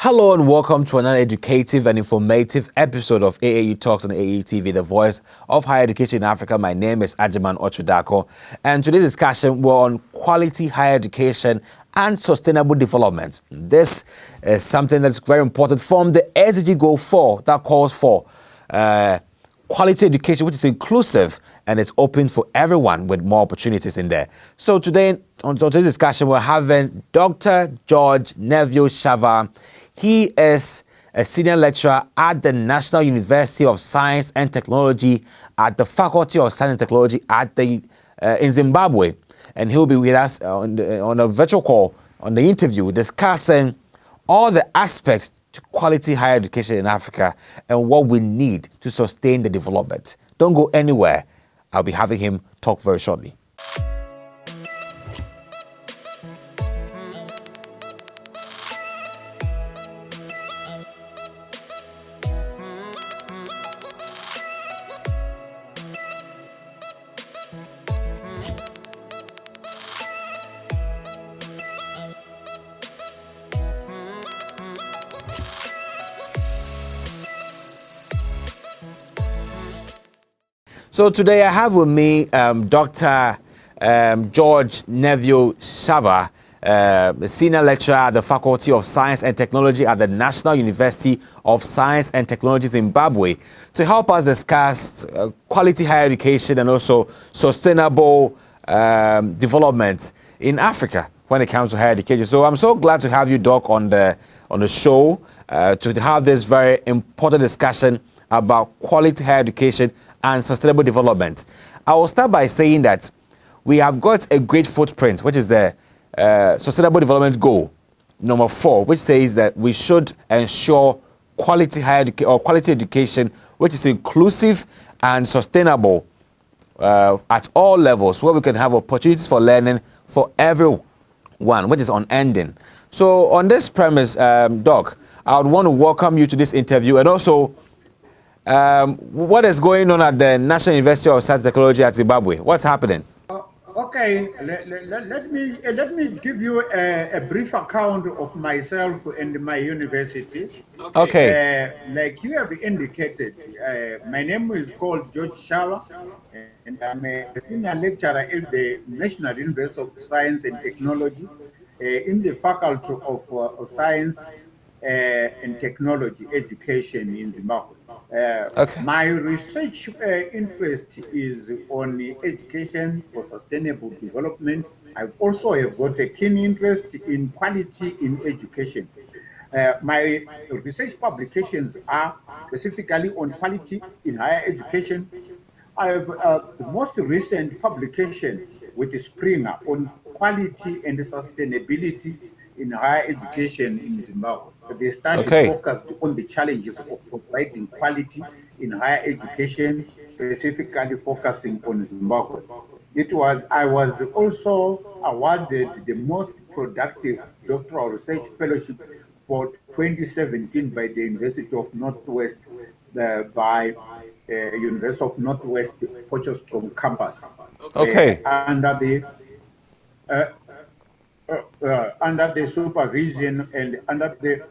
Hello and welcome to another educative and informative episode of AAU Talks on AAU TV, the voice of higher education in Africa. My name is Ajiman Ochudako, and today's discussion we're on quality higher education and sustainable development. This is something that's very important from the SDG Goal 4 that calls for quality education, which is inclusive and it's open for everyone with more opportunities in there. So today, on today's discussion, we're having Dr. George Neville Shava. He is a senior lecturer at the National University of Science and Technology at the Faculty of Science and Technology in Zimbabwe. And he'll be with us on a virtual call, on the interview, discussing all the aspects to quality higher education in Africa and what we need to sustain the development. Don't go anywhere. I'll be having him talk very shortly. So today I have with me Dr. George Neville Shava, a senior lecturer at the Faculty of Science and Technology at the National University of Science and Technology Zimbabwe, to help us discuss quality higher education and also sustainable development in Africa when it comes to higher education. So I'm so glad to have you, Doc, on the show to have this very important discussion about quality higher education and sustainable development. I will start by saying that we have got a great footprint, which is the Sustainable Development Goal number 4, which says that we should ensure quality quality education, which is inclusive and sustainable at all levels, where we can have opportunities for learning for everyone, which is unending. So on this premise, Doc, I would want to welcome you to this interview, and also what is going on at the National University of Science and Technology at Zimbabwe? What's happening? Okay, let me give you a brief account of myself and my university. Okay. Like you have indicated, my name is called George Shava, and I'm a senior lecturer at the National University of Science and Technology in the Faculty of Science and Technology Education in Zimbabwe. Okay. My research interest is on education for sustainable development. I also have got a keen interest in quality in education. My research publications are specifically on quality in higher education. I have the most recent publication with Springer on quality and sustainability in higher education in Zimbabwe. The study focused on the challenges of providing quality in higher education, specifically focusing on Zimbabwe. I was also awarded the most productive doctoral research fellowship for 2017 by the University of Northwest, by University of Northwest Potchefstroom campus. Okay. Under the supervision and under the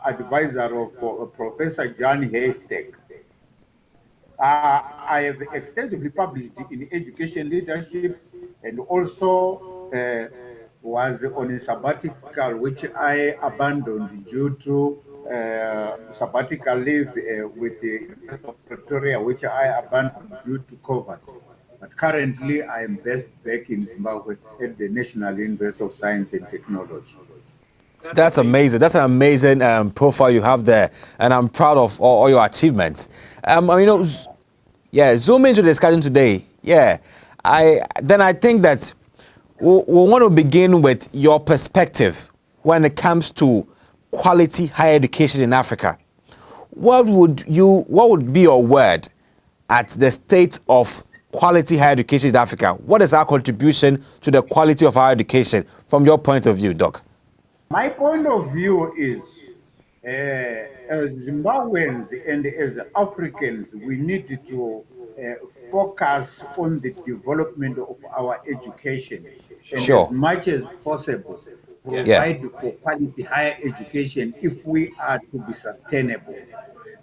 advisor of Professor John Haystack. I have extensively published in education leadership and also was on a sabbatical, which I abandoned due to sabbatical leave with the University of Pretoria, which I abandoned due to COVID. But currently, I am based back in Zimbabwe at the National University of Science and Technology. That's amazing. That's an amazing profile you have there, and I'm proud of all your achievements. Zoom into the discussion today. I think that we want to begin with your perspective when it comes to quality higher education in Africa. What would be your word at the state of quality higher education in Africa? What is our contribution to the quality of higher education from your point of view, Doc? My point of view is, as Zimbabweans and as Africans, we need to focus on the development of our education. And as much as possible, Yeah. provide for quality higher education if we are to be sustainable.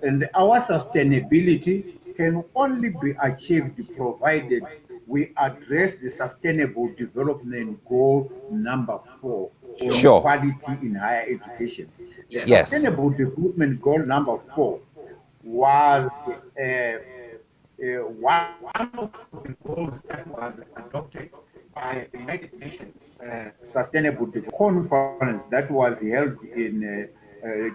And our sustainability can only be achieved provided we address the Sustainable Development Goal number 4 on Sure. quality in higher education. The Yes. Sustainable Development Goal number 4 was one of the goals that was adopted by the United Nations Sustainable Development Conference that was held in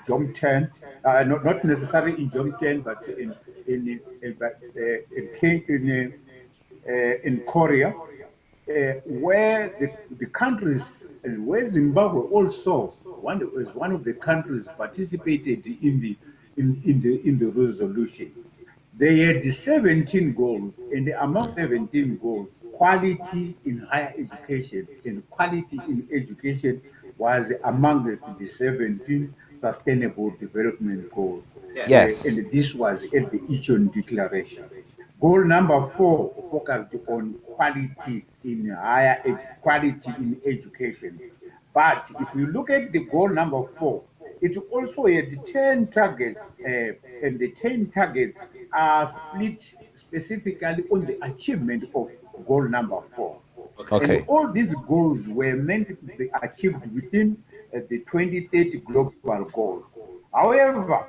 Jomtien, not necessarily in Jomtien, but in Korea, where the countries, where Zimbabwe also was one of the countries participated in the resolutions. They had 17 goals, and among 17 goals, quality in higher education and quality in education was among the 17 sustainable development goals. Yes. And this was at the Ichon Declaration. Goal number 4 focused on quality in education. But if you look at the goal number 4, it also had 10 targets, and the 10 targets are split specifically on the achievement of goal number 4. And Okay. all these goals were meant to be achieved within the 2030 global goals. However,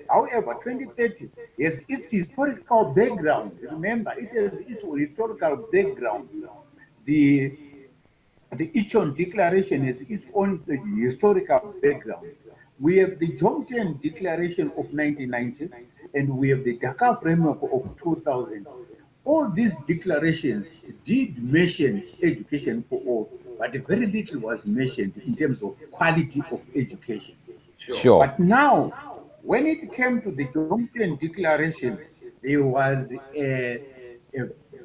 however, 2030 has its historical background. Remember, it has its historical background. The the Ichon Declaration has its own historical background. We have the Jomtien Declaration of 1990, and we have the Dakar Framework of 2000. All these declarations did mention education for all, but very little was mentioned in terms of quality of education. Sure. But now, when it came to the Jomtien Declaration, there was a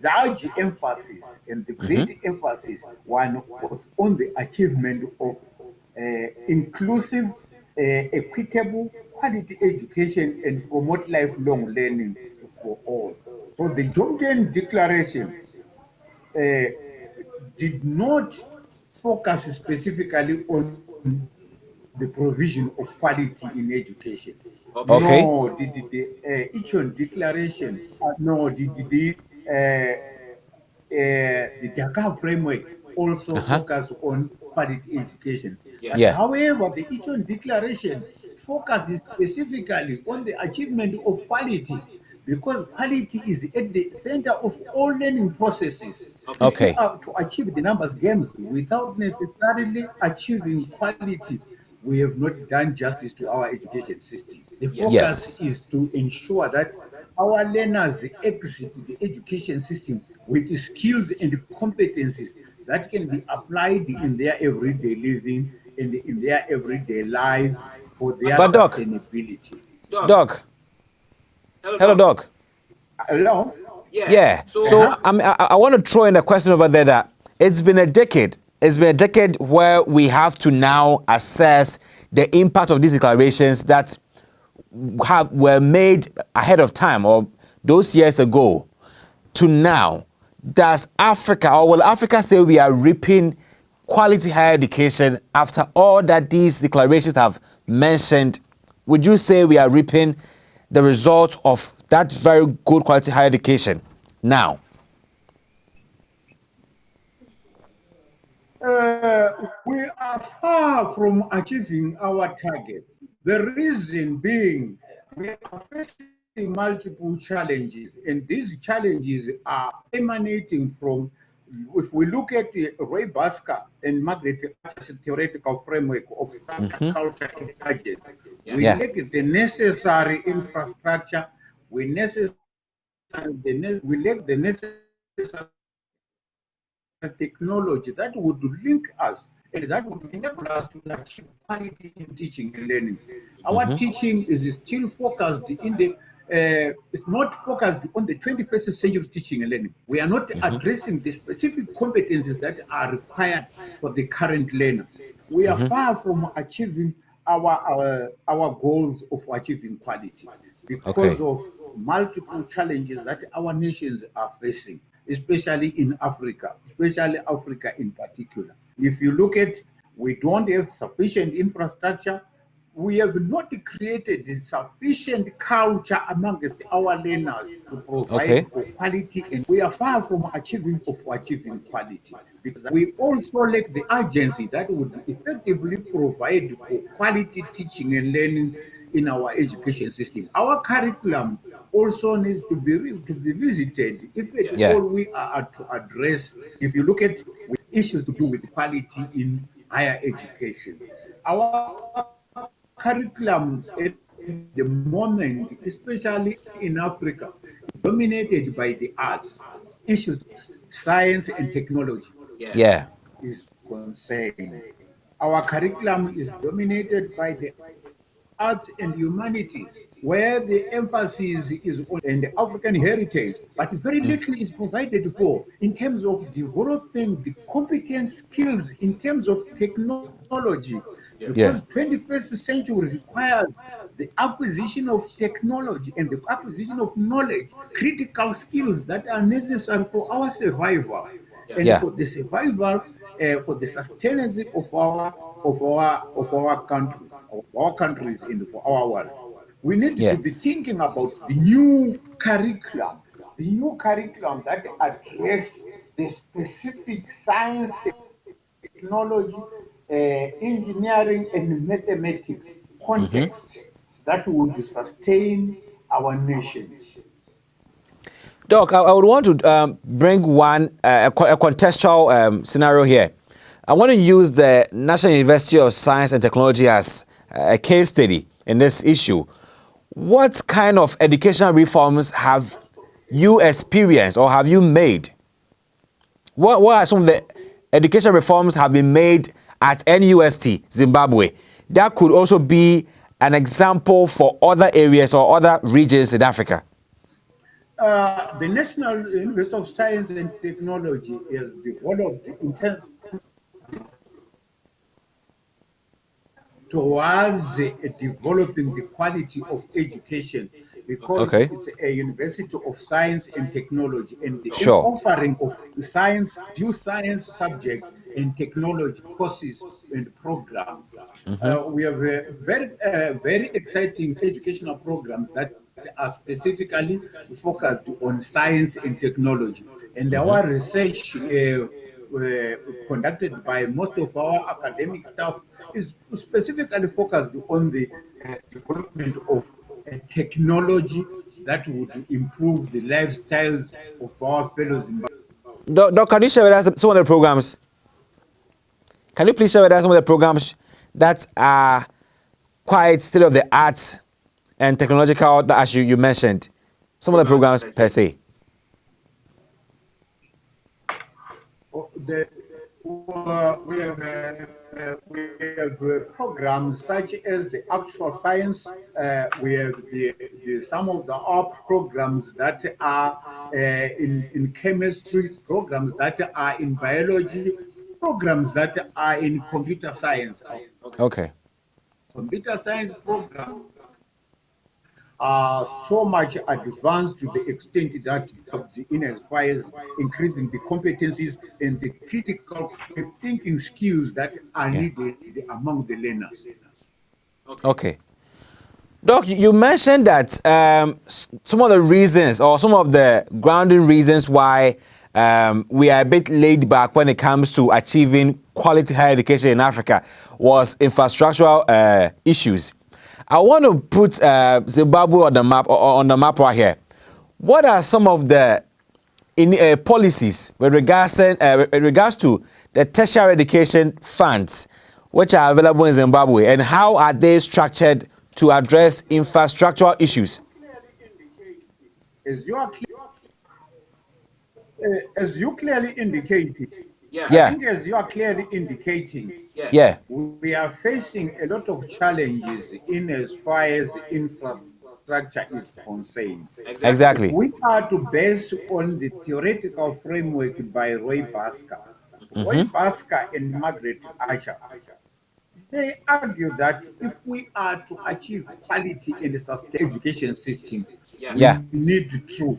large emphasis, and the great emphasis was on the achievement of inclusive, equitable, quality education and promote lifelong learning for all. So the Jomtien Declaration uh, did not focus specifically on the provision of quality in education. Okay. No, the Ichon Declaration, no, the Dakar framework also Uh-huh. focus on quality education. But Yeah. however, the Ichon Declaration focused specifically on the achievement of quality, because quality is at the center of all learning processes. If you Okay. are to achieve the numbers games without necessarily achieving quality, we have not done justice to our education system. The focus Yes. is to ensure that our learners exit the education system with skills and competencies that can be applied in their everyday living and in their everyday lives for their But Doc, sustainability. Doc, hello, Doc. Hello? Yeah. So Uh-huh. I want to throw in a question over there that it's been a decade. It's been a decade where we have to now assess the impact of these declarations that were made ahead of time or those years ago to now. Does Africa, or will Africa say we are reaping quality higher education after all that these declarations have mentioned? Would you say we are reaping the result of that very good quality higher education now? We are far from achieving our targets. The reason being, we are facing multiple challenges, and these challenges are emanating from, if we look at the Ray Basker and Margaret Thatcher's theoretical framework of structure, culture, and budget, we Yeah. lack the necessary infrastructure, we lack the necessary technology that would link us and that would enable us to achieve quality in teaching and learning. Our teaching is still focused it's not focused on the 21st century teaching and learning. We are not addressing the specific competencies that are required for the current learner. We are far from achieving our goals of achieving quality because Okay. of multiple challenges that our nations are facing. especially in Africa, especially Africa in particular. If you look at, we don't have sufficient infrastructure. We have not created sufficient culture amongst our learners to provide Okay. for quality, and we are far from achieving quality, because we also lack the agency that would effectively provide for quality teaching and learning in our education system. Our curriculum also needs to be visited if at Yeah. all we are to address, if you look at with issues to do with quality in higher education. Our curriculum at the moment, especially in Africa, is dominated by the arts. Issues to do with science and technology Yeah. is concerned. Our curriculum is dominated by the arts and humanities, where the emphasis is on and African heritage, but very little is provided for in terms of developing the competent skills in terms of technology. Because Yeah. 21st century requires the acquisition of technology and the acquisition of knowledge, critical skills that are necessary for our survival and for Yeah. the survival, for the sustenance of our countries and for our world. We need to Yeah. be thinking about the new curriculum that address the specific science, technology, engineering, and mathematics context that would sustain our nations. Doc, I would want to bring a contextual scenario here. I want to use the National University of Science and Technology as a case study in this issue. What kind of educational reforms have you experienced or have you made? What are some of the education reforms have been made at NUST, Zimbabwe? That could also be an example for other areas or other regions in Africa. The National University of Science and Technology has developed intensive towards developing the quality of education, because Okay. it's a university of science and technology, and the Sure. offering of science, science subjects and technology courses and programs. We have very exciting educational programs that are specifically focused on science and technology. And our research conducted by most of our academic staff is specifically focused on the development of technology that would improve the lifestyles of our fellow Zimbabweans. Doc, can you share with us some of the programs? Can you please share with us some of the programs that are quite state of the art and technological, as you mentioned? Some of the programs per se. We have programs such as the actual science. We have some of the art programs that are in chemistry, programs that are in biology, programs that are in computer science. Our Okay. computer science programs are so much advanced to the extent that in as far as increasing the competencies and the critical thinking skills that are Yeah. needed among the learners. Okay. Doc, you mentioned that some of the reasons or some of the grounding reasons why we are a bit laid back when it comes to achieving quality higher education in Africa was infrastructural issues. I want to put Zimbabwe on the map right here. What are some of the policies with regards to the tertiary education funds which are available in Zimbabwe, and how are they structured to address infrastructural issues? As you are as you clearly indicated, I Yeah. think as you are clearly indicating, Yeah. we are facing a lot of challenges in as far as infrastructure is concerned. If Exactly. we are to base on the theoretical framework by Roy Basker and Margaret Archer, they argue that if we are to achieve quality in the sustained education system, we Yeah. need to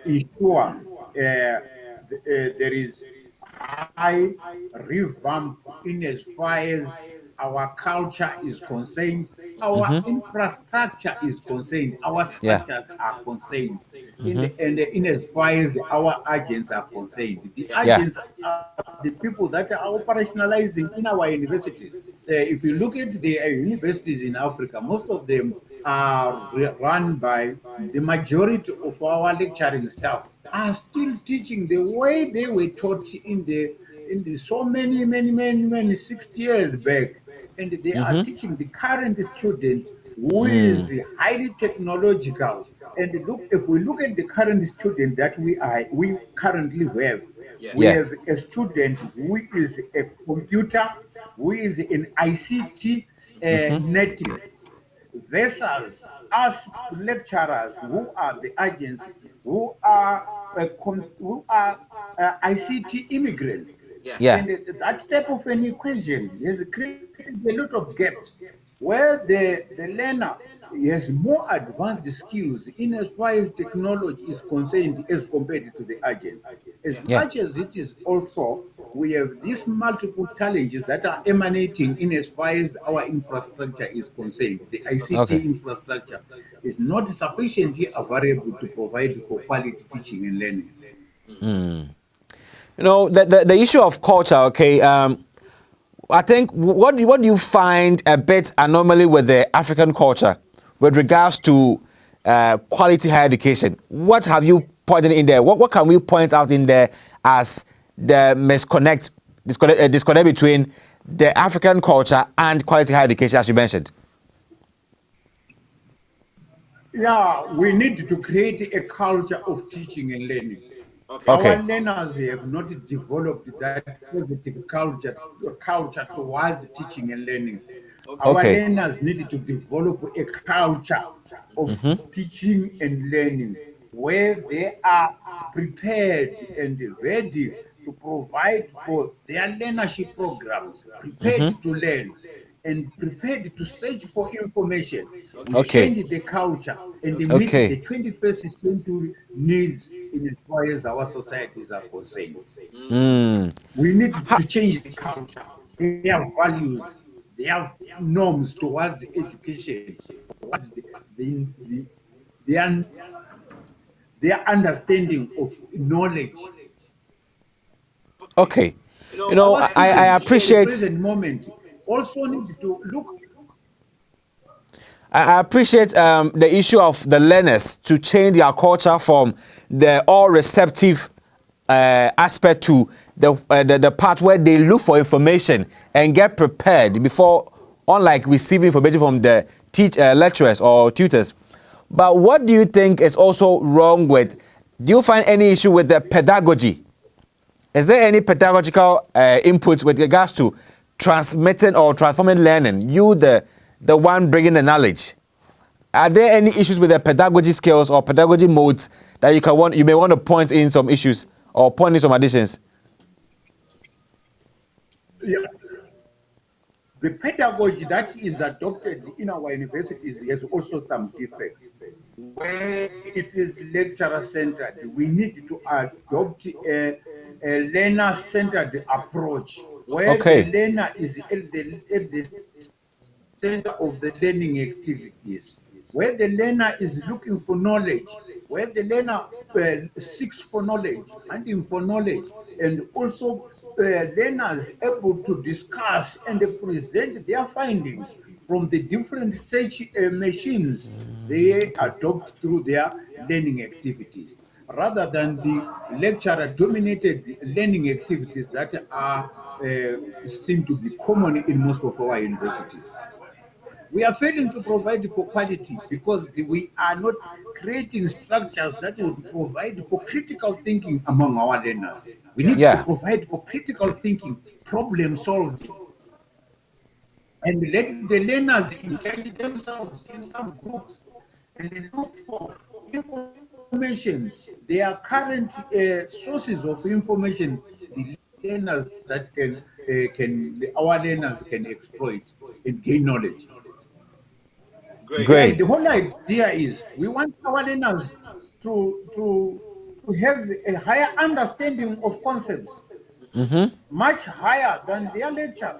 ensure there is high revamp in as far as our culture is concerned, our infrastructure is concerned, our Yeah. structures are concerned, in as far as our agents are concerned. The Yeah. agents are the people that are operationalizing in our universities. If you look at the universities in Africa, most of them are run by the majority of our lecturing staff are still teaching the way they were taught in the so many 60 years back, and they are teaching the current student who is highly technological. And look, if we look at the current student that we currently have, we Yeah. have a student who is a computer, who is an ICT native, versus us lecturers who are the agents, who are ICT immigrants. Yeah. And that type of an equation has created a lot of gaps where the learner has more advanced skills in as far as technology is concerned as compared to the agents. As Yeah. much as it is also, we have these multiple challenges that are emanating in as far as our infrastructure is concerned. The Okay. ICT infrastructure is not sufficiently available to provide for quality teaching and learning. You know, the issue of culture, okay, I think what do you find a bit anomaly with the African culture with regards to quality higher education? What have you pointed in there? What can we point out in there as the disconnect between the African culture and quality higher education, as you mentioned? Yeah, we need to create a culture of teaching and learning. Our Okay. learners have not developed that positive culture towards teaching and learning. Our Okay. learners need to develop a culture of teaching and learning where they are prepared and ready to provide for their learnership programs, prepared to learn and prepared to search for information, to Okay. change the culture and meet Okay. the 21st century needs in as far as our societies are concerned. Mm. We need to change the culture, their values, their norms towards the education, towards the, their, their understanding of knowledge. Okay. You know, Our I students at the appreciate present moment also need to look. I appreciate the issue of the learners to change their culture from the all receptive aspect to the part where they look for information and get prepared before, unlike receiving information from the lecturers or tutors. But what do you think is also wrong with? Do you find any issue with the pedagogy? Is there any pedagogical input with regards to transmitting or transforming learning? You, the one bringing the knowledge. Are there any issues with the pedagogy skills or pedagogy modes that you may want to point in some issues or point in some additions? Yeah, the pedagogy that is adopted in our universities has also some defects. Where it is lecturer centered, we need to adopt a learner centered approach where the Okay. learner is at the center of the learning activities, where the learner is looking for knowledge, where the learner seeks for knowledge, hunting for knowledge, and also learners able to discuss and present their findings from the different search machines they adopt through their learning activities, rather than the lecturer dominated learning activities that are seem to be common in most of our universities. We are failing to provide for quality because we are not creating structures that would provide for critical thinking among our learners. We need to Yeah. provide for critical thinking, problem solving, and let the learners engage themselves in some groups and look for information, their current sources of information, the learners that our learners can exploit and gain knowledge. Yeah, Great. the whole idea is we want our learners to to have a higher understanding of concepts, much higher than their lecture.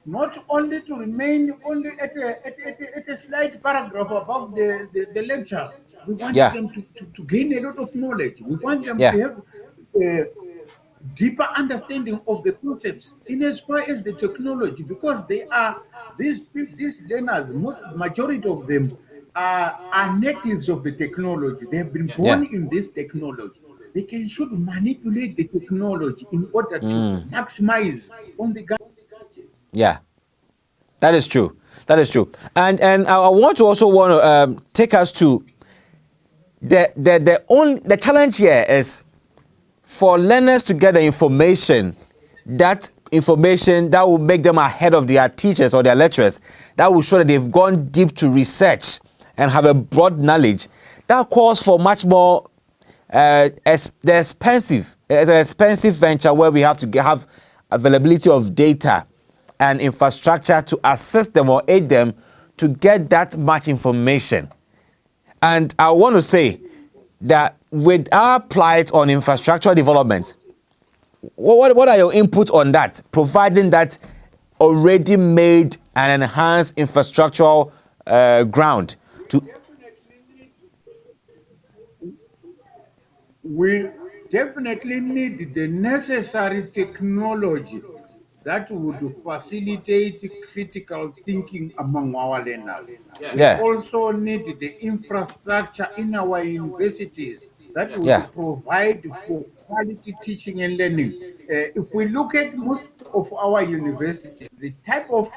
Not only to remain only at a slight paragraph above the lecture. We want Yeah. them to gain a lot of knowledge. We want them Yeah. to have deeper understanding of the concepts in as far as the technology, because they are these learners, majority of them are natives of the technology. They have been Yeah. born in this technology. They should manipulate the technology in order to maximize on the. Yeah. That is true. That is true. And I want to also take us to the challenge here is for learners to get the information that will make them ahead of their teachers or their lecturers, that will show that they've gone deep to research and have a broad knowledge. That calls for much more it's an expensive venture where we have to have availability of data and infrastructure to assist them or aid them to get that much information. And I want to say that with our plight on infrastructure development, what are your input on that? Providing that already made and enhanced infrastructural ground to. We definitely need the necessary technology that would facilitate critical thinking among our learners. We Yeah. also need the infrastructure in our universities that would Yeah. provide for quality teaching and learning. If we look at most of our universities, the type of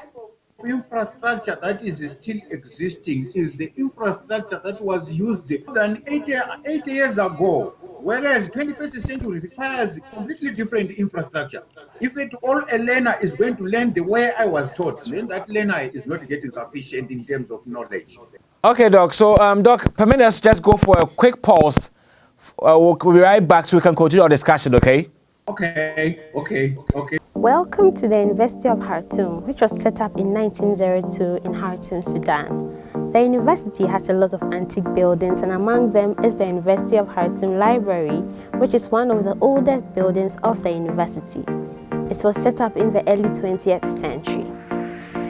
infrastructure that is still existing is the infrastructure that was used more than 80 years ago, whereas 21st century requires completely different infrastructure. If it all a learner is going to learn the way I was taught, then that learner is not getting sufficient in terms of knowledge. Okay, Doc. So, Doc, permit us just go for a quick pause. We'll be right back so we can continue our discussion, okay? Okay. Welcome to the University of Khartoum, which was set up in 1902 in Khartoum, Sudan. The university has a lot of antique buildings, and among them is the University of Khartoum Library, which is one of the oldest buildings of the university. It was set up in the early 20th century.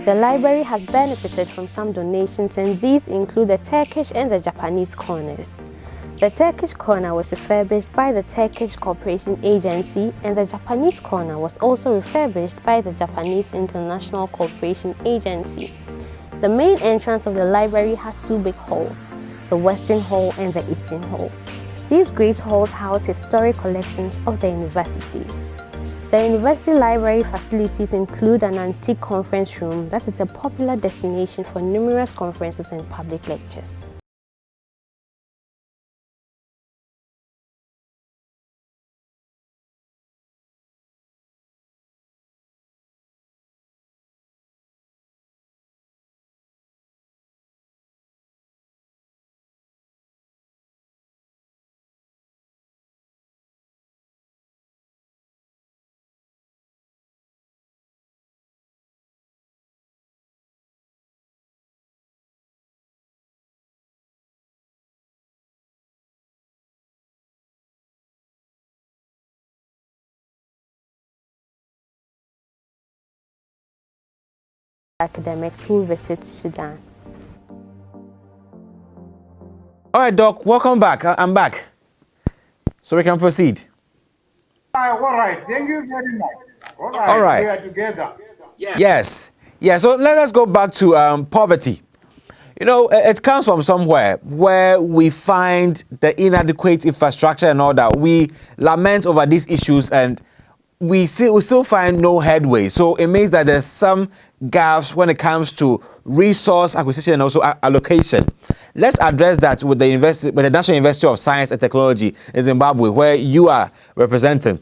The library has benefited from some donations, and these include the Turkish and the Japanese corners. The Turkish corner was refurbished by the Turkish Cooperation Agency, and the Japanese corner was also refurbished by the Japanese International Cooperation Agency. The main entrance of the library has two big halls, the Western Hall and the Eastern Hall. These great halls house historic collections of the university. The university library facilities include an antique conference room that is a popular destination for numerous conferences and public lectures. Academics who visit Sudan. All right, Doc, welcome back. I'm back. So we can proceed. All right, thank you very much. All right. We are together. Yes. Yeah, so let us go back to poverty. You know, it comes from somewhere where we find the inadequate infrastructure and all that. We lament over these issues and we still find no headway. So it means that there's some gaps when it comes to resource acquisition and also allocation. Let's address that with the National University of Science and Technology in Zimbabwe, where you are representing.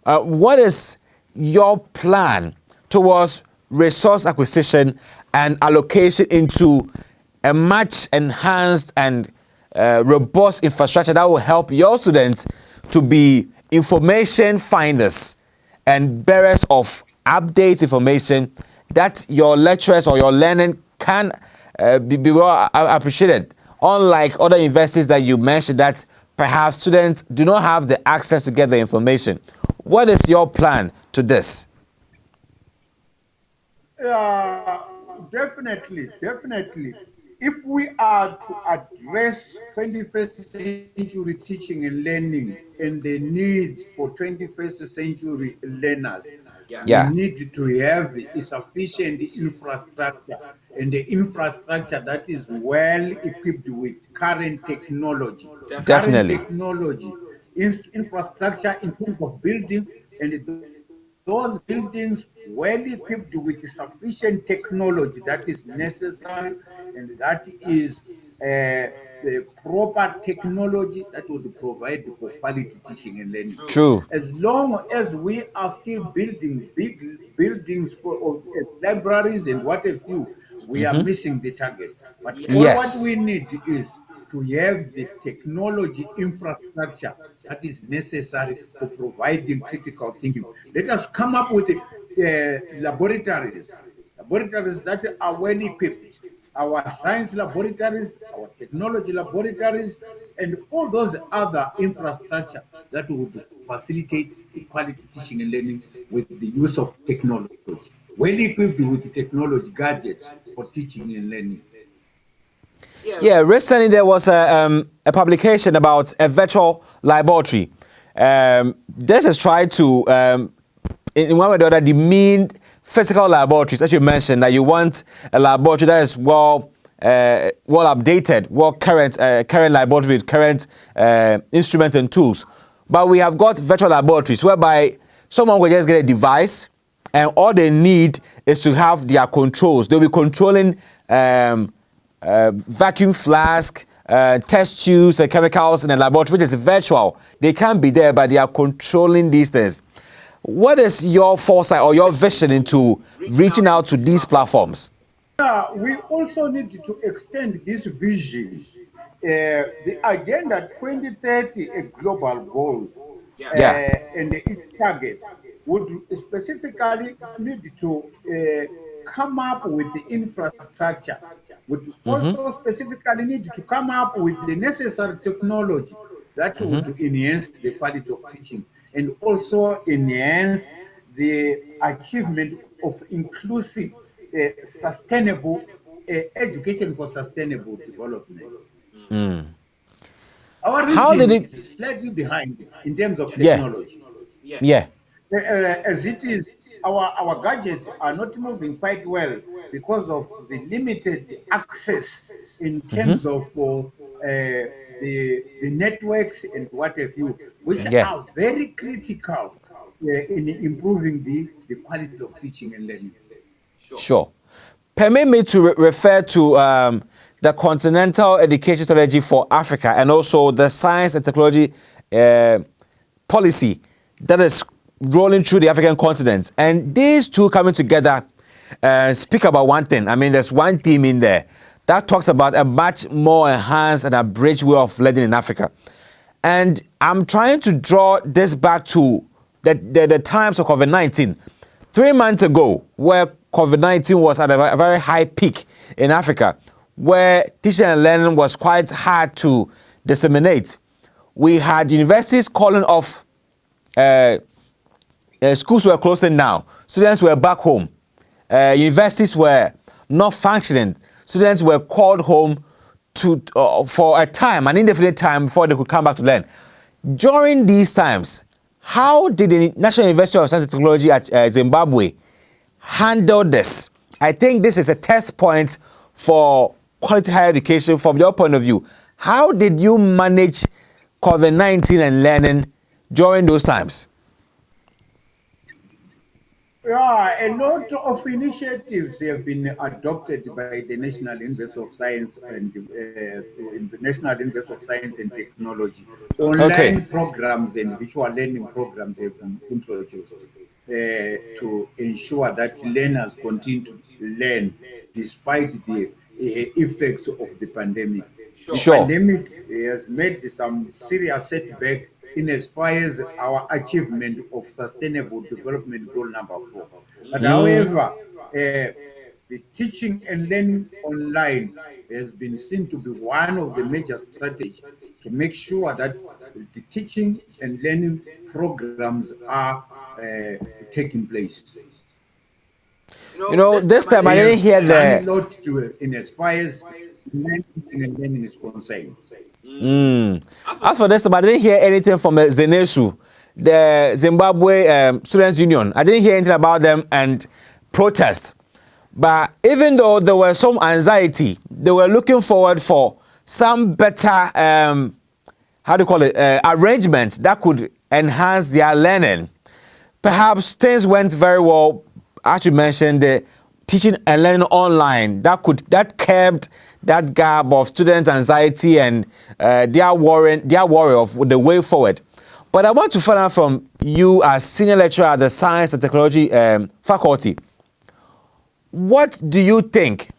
What is your plan towards resource acquisition and allocation into a much enhanced and robust infrastructure that will help your students to be information finders and bearers of update information that your lecturers or your learning can be well appreciated? Unlike other universities that you mentioned that perhaps students do not have the access to get the information. What is your plan to this? Definitely. If we are to address 21st century teaching and learning and the needs for 21st century learners, we Yeah, need to have a sufficient infrastructure, and the infrastructure that is well equipped with current technology. Current definitely. technology, infrastructure in terms of building, and those buildings well equipped with sufficient technology that is necessary, and that is the proper technology that would provide for quality teaching and learning. True. As long as we are still building big buildings for libraries and what have you, we are missing the target. But all what Yes. we need is to have the technology infrastructure that is necessary for providing critical thinking. Let us come up with laboratories that are well equipped, our science laboratories, our technology laboratories, and all those other infrastructure that would facilitate quality teaching and learning with the use of technology, well equipped with the technology gadgets for teaching and learning. Yeah, recently there was a publication about a virtual laboratory. This is trying to, in one way or the other, demean physical laboratories. As you mentioned, that you want a laboratory that is well updated, well current laboratory with current instruments and tools. But we have got virtual laboratories whereby someone will just get a device, and all they need is to have their controls. They'll be controlling vacuum flask, test tubes, and chemicals in a laboratory, which is virtual. They can't be there, but they are controlling these things. What is your foresight or your vision into reaching out to these platforms? We also need to extend this vision. The Agenda 2030 global goals Yeah. and its targets would specifically need to come up with the infrastructure, would also specifically need to come up with the necessary technology that would enhance the quality of teaching and also enhance the achievement of inclusive, sustainable education for sustainable development. Our How did region it? is slightly behind in terms of Yeah. technology. Yeah. As it is, our gadgets are not moving quite well because of the limited access in terms of the networks and what have you, which Yeah. are very critical in improving the quality of teaching and learning. Sure. Permit me to refer to the Continental Education Strategy for Africa and also the Science and Technology policy that is rolling through the African continent. And these two coming together speak about one thing. I mean, there's one theme in there that talks about a much more enhanced and abridged way of learning in Africa. And I'm trying to draw this back to the times of COVID-19. 3 months ago, where COVID-19 was at a very high peak in Africa, where teaching and learning was quite hard to disseminate, we had universities calling off, schools were closing down, students were back home, universities were not functioning, students were called home to for a time, an indefinite time, before they could come back to learn. During these times, how did the National University of Science and Technology at Zimbabwe handle this? I think this is a test point for quality higher education from your point of view. How did you manage COVID-19 and learning during those times? Yeah, a lot of initiatives have been adopted by the National University of Science and the National University of Science and Technology. Okay. Online programs and virtual learning programs have been introduced to ensure that learners continue to learn despite the effects of the pandemic. The Sure. pandemic has made some serious setback in as far as our achievement of sustainable development goal number 4. But however, The teaching and learning online has been seen to be one of the major strategies to make sure that the teaching and learning programs are taking place. This time I They didn't have hear done a the. lot to in as far as teaching and learning is concerned. As for this time, I didn't hear anything from Zenesu, the Zimbabwe Students Union. I didn't hear anything about them and protest. But even though there was some anxiety, they were looking forward for some better, how do you call it, arrangements that could enhance their learning. Perhaps things went very well, as you mentioned, the teaching and learning online that curbed that gap of student anxiety and their worry of the way forward. But I want to find out from you as senior lecturer at the Science and Technology faculty, what do you think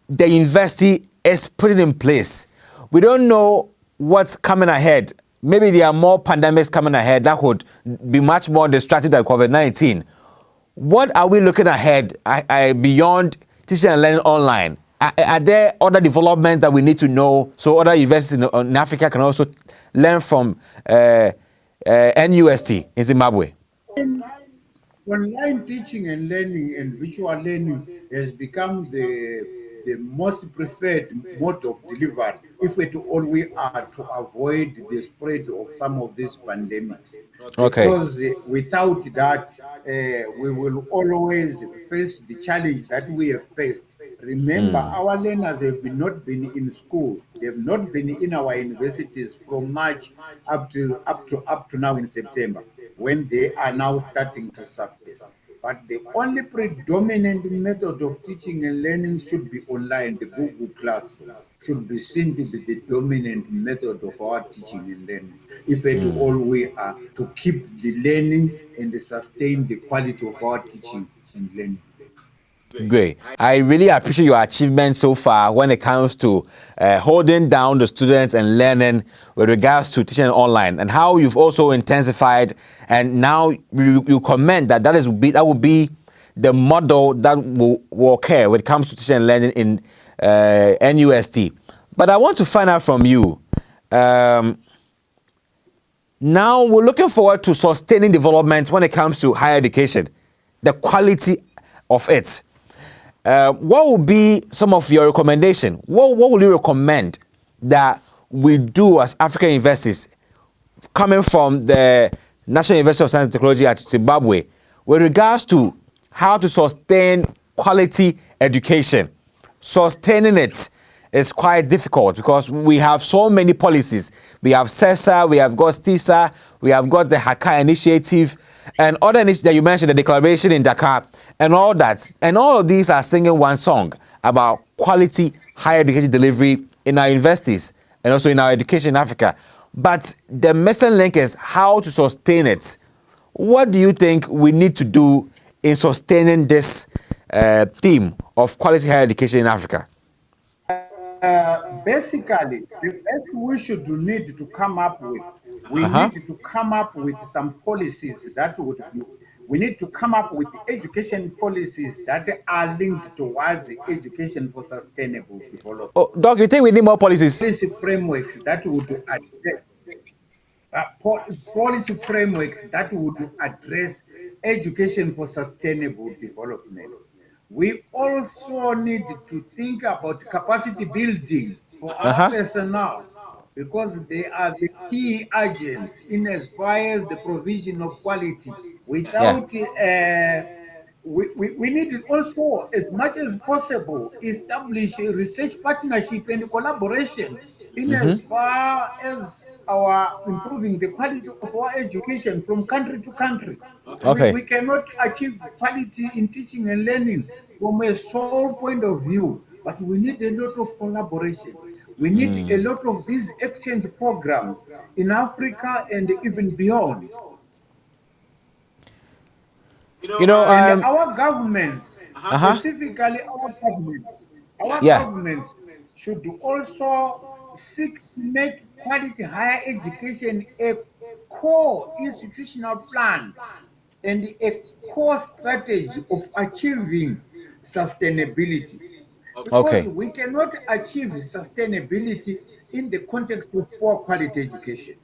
the university is putting in place? We don't know what's coming ahead. Maybe there are more pandemics coming ahead that would be much more destructive than COVID-19. What are we looking ahead beyond teaching and learning online? Are there other developments that we need to know so other universities in Africa can also learn from NUST in Zimbabwe? Online teaching and learning and virtual learning has become the most preferred mode of delivery if at all we are to avoid the spread of some of these pandemics. Okay. Because without that, we will always face the challenge that we have faced. Remember, our learners have not been in school. They have not been in our universities from March up to now in September, when they are now starting to surface. But the only predominant method of teaching and learning should be online. The Google Classroom should be seen to be the dominant method of our teaching and learning, if at all we are to keep the learning and sustain the quality of our teaching and learning. Great. I really appreciate your achievements so far when it comes to holding down the students and learning with regards to teaching online, and how you've also intensified, and now you comment that that will be the model that will occur when it comes to teaching and learning in NUST. But I want to find out from you. Now we're looking forward to sustaining development when it comes to higher education, the quality of it. What would be some of your recommendation? What will you recommend that we do as African universities coming from the National University of Science and Technology at Zimbabwe with regards to how to sustain quality education? Sustaining it is quite difficult because we have so many policies. We have CESA, we have got STISA, we have got the Haka initiative, and other initiatives that you mentioned, the declaration in Dakar, and all that. And all of these are singing one song about quality higher education delivery in our universities and also in our education in Africa. But the missing link is how to sustain it. What do you think we need to do in sustaining this theme of quality higher education in Africa? Basically, the best we should need to come up with, we need to come up with some policies that would be, we need to come up with education policies that are linked towards education for sustainable development. Oh, Doc, you think we need more policies? Policy frameworks that would address policy frameworks that would address education for sustainable development. We also need to think about capacity building for our personnel, because they are the key agents in as far as the provision of quality. Without we need to also, as much as possible, establish a research partnership and collaboration in as far as our improving the quality of our education from country to country. We cannot achieve quality in teaching and learning from a sole point of view, but we need a lot of collaboration. We need a lot of these exchange programs in Africa and even beyond. And our governments, specifically our governments should also seek to make quality higher education a core institutional plan and a core strategy of achieving sustainability. Because Okay. we cannot achieve sustainability in the context of poor quality education.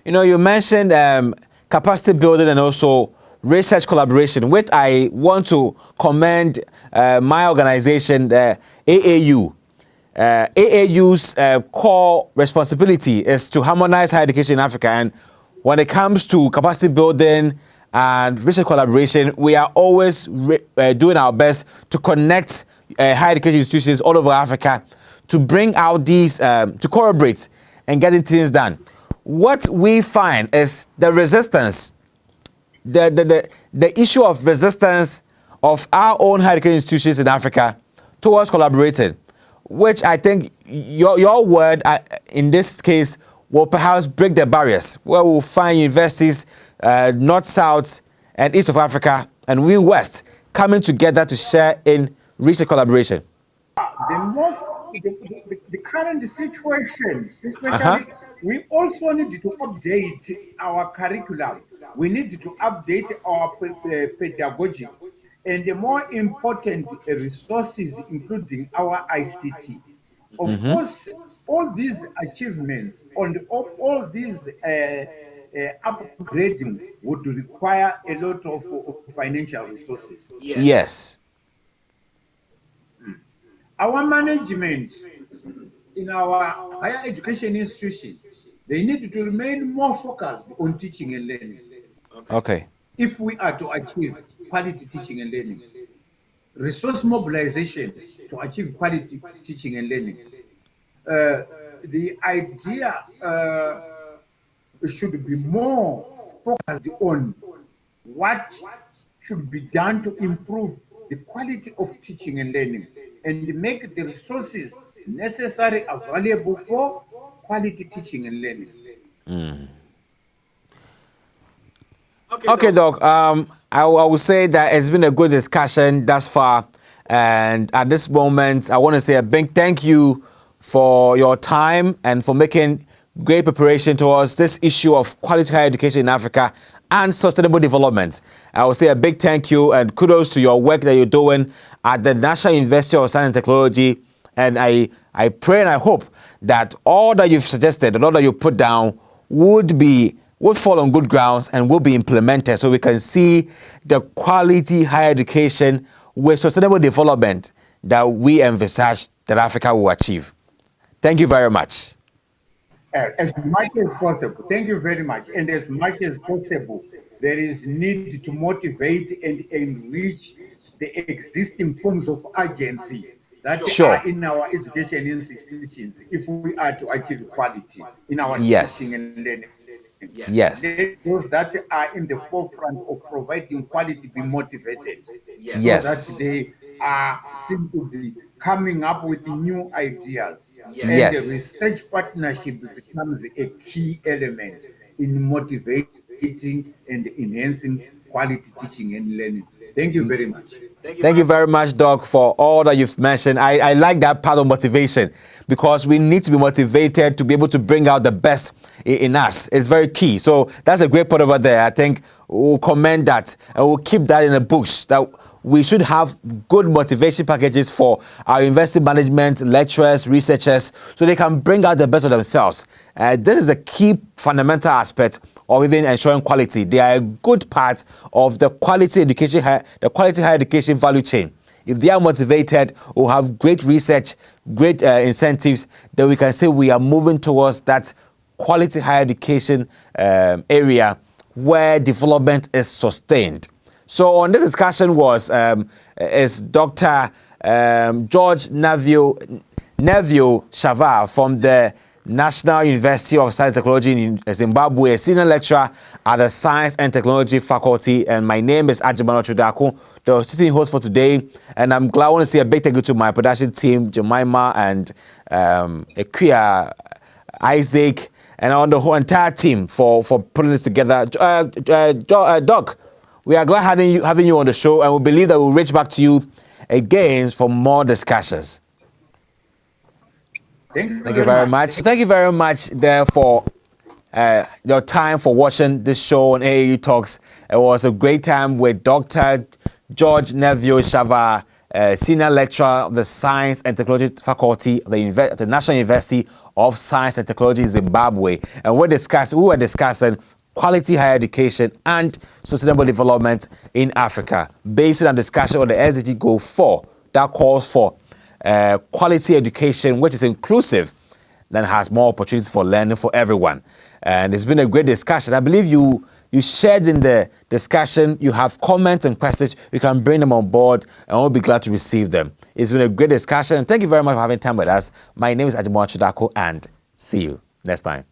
You know, you mentioned capacity building and also research collaboration, which I want to commend my organization, AAU. AAU's core responsibility is to harmonize higher education in Africa. And when it comes to capacity building and research collaboration, we are always doing our best to connect higher education institutions all over Africa to bring out these, to corroborate and getting things done. What we find is the resistance, the issue of resistance of our own higher education institutions in Africa towards collaborating, which I think your word in this case will perhaps break the barriers, where we'll find universities north, south, and east of Africa, and we west coming together to share in research collaboration. The current situation, especially, we also need to update our curriculum. We need to update our pedagogy, and the more important resources, including our ICT. Of course, all these achievements and all these upgrading would require a lot of financial resources. Yes. Our management in our higher education institutions, they need to remain more focused on teaching and learning. Okay. If we are to achieve quality teaching and learning, resource mobilization to achieve quality teaching and learning. The idea should be more focused on what should be done to improve the quality of teaching and learning and make the resources necessary available for quality teaching and learning. Okay, Doc. I will say that it's been a good discussion thus far. And at this moment, I want to say a big thank you for your time and for making great preparation towards this issue of quality higher education in Africa and sustainable development. I will say a big thank you and kudos to your work that you're doing at the National University of Science and Technology. And I pray and I hope that all that you've suggested and all that you put down would fall on good grounds and will be implemented so we can see the quality higher education with sustainable development that we envisage that Africa will achieve. Thank you very much. As much as possible. Thank you very much. And as much as possible, there is need to motivate and enrich the existing forms of agency that are in our education institutions if we are to achieve quality in our teaching and learning. Yes. Let those that are in the forefront of providing quality be motivated. Yes. So that they are simply coming up with new ideas. And the research partnership becomes a key element in motivating and enhancing quality teaching and learning. Thank you very much. Thank you very much, Doc, for all that you've mentioned. I like that part of motivation because we need to be motivated to be able to bring out the best in us. It's very key. So that's a great part over there. I think we'll commend that and we'll keep that in the books that we should have good motivation packages for our university management, lecturers, researchers, so they can bring out the best of themselves. This is a key fundamental aspect of even ensuring quality. They are a good part of the quality education, the quality higher education value chain. If they are motivated, we'll have great research, great incentives, then we can say we are moving towards that quality higher education area where development is sustained. So on this discussion is Dr. George Neville Shavar from the National University of Science and Technology in Zimbabwe, a senior lecturer at the Science and Technology Faculty. And my name is Ajimano Chudaku, the sitting host for today. And I'm glad I want to say a big thank you to my production team, Jemima and Ekia, Isaac, and on the whole entire team for putting this together. Doc, we are glad having you on the show, and we believe that we'll reach back to you again for more discussions. Thank you very much. Thank you very much there for your time for watching this show on AAU Talks. It was a great time with Dr. George Neville Shava, Senior Lecturer of the Science and Technology Faculty of the National University of Science and Technology, Zimbabwe. And we were discussing quality higher education and sustainable development in Africa, based on discussion on the SDG Goal 4 that calls for quality education, which is inclusive, that has more opportunities for learning for everyone. And it's been a great discussion. I believe you shared in the discussion, you have comments and questions, you can bring them on board and we'll be glad to receive them. It's been a great discussion and thank you very much for having time with us. My name is Ajimoa Chudako and see you next time.